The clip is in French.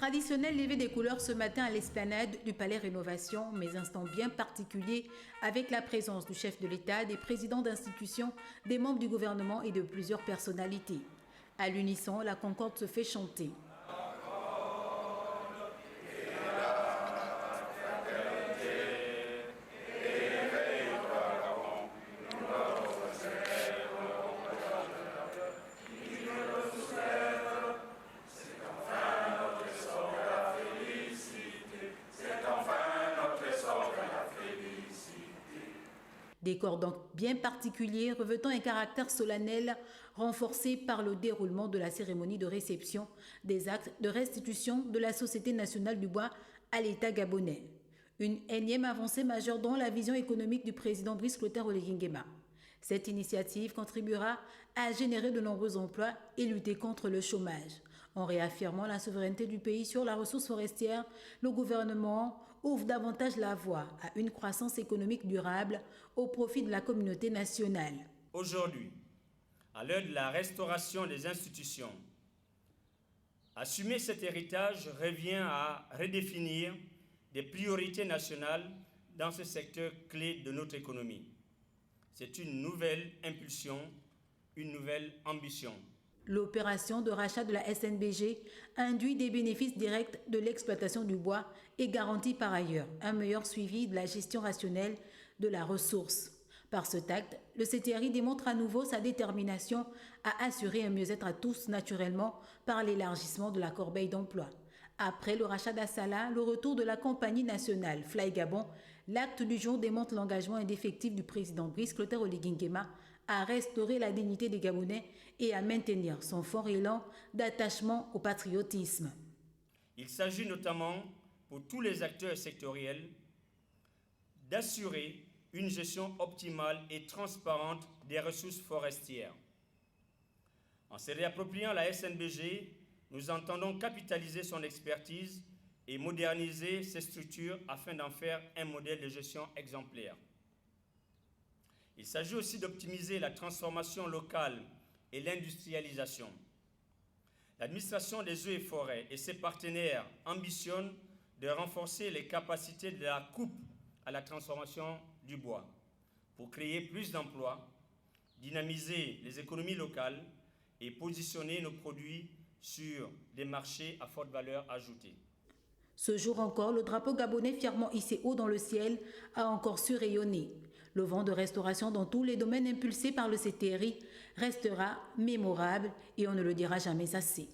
Traditionnel lever des couleurs ce matin à l'esplanade du Palais Rénovation, mais instant bien particulier avec la présence du chef de l'État, des présidents d'institutions, des membres du gouvernement et de plusieurs personnalités. À l'unisson, la concorde se fait chanter. Décor donc bien particulier, revêtant un caractère solennel, renforcé par le déroulement de la cérémonie de réception des actes de restitution de la Société nationale du bois à l'État gabonais. Une énième avancée majeure dans la vision économique du président Brice Clotaire Oligui Nguema. Cette initiative contribuera à générer de nombreux emplois et lutter contre le chômage. En réaffirmant la souveraineté du pays sur la ressource forestière, le gouvernement ouvre davantage la voie à une croissance économique durable au profit de la communauté nationale. Aujourd'hui, à l'heure de la restauration des institutions, assumer cet héritage revient à redéfinir des priorités nationales dans ce secteur clé de notre économie. C'est une nouvelle impulsion, une nouvelle ambition. L'opération de rachat de la SNBG induit des bénéfices directs de l'exploitation du bois et garantit par ailleurs un meilleur suivi de la gestion rationnelle de la ressource. Par ce acte, le CTRI démontre à nouveau sa détermination à assurer un mieux-être à tous naturellement par l'élargissement de la corbeille d'emploi. Après le rachat d'Assala, le retour de la compagnie nationale Fly Gabon, l'acte du jour démontre l'engagement indéfectible du président Brice Clotaire Oligui Nguema à restaurer la dignité des Gabonais et à maintenir son fort élan d'attachement au patriotisme. Il s'agit notamment, pour tous les acteurs sectoriels, d'assurer une gestion optimale et transparente des ressources forestières. En se réappropriant la SNBG, nous entendons capitaliser son expertise et moderniser ses structures afin d'en faire un modèle de gestion exemplaire. Il s'agit aussi d'optimiser la transformation locale et l'industrialisation. L'administration des eaux et forêts et ses partenaires ambitionnent de renforcer les capacités de la coupe à la transformation du bois pour créer plus d'emplois, dynamiser les économies locales et positionner nos produits sur des marchés à forte valeur ajoutée. Ce jour encore, le drapeau gabonais fièrement hissé haut dans le ciel a encore su rayonner. Le vent de restauration dans tous les domaines impulsés par le CTRI restera mémorable et on ne le dira jamais assez.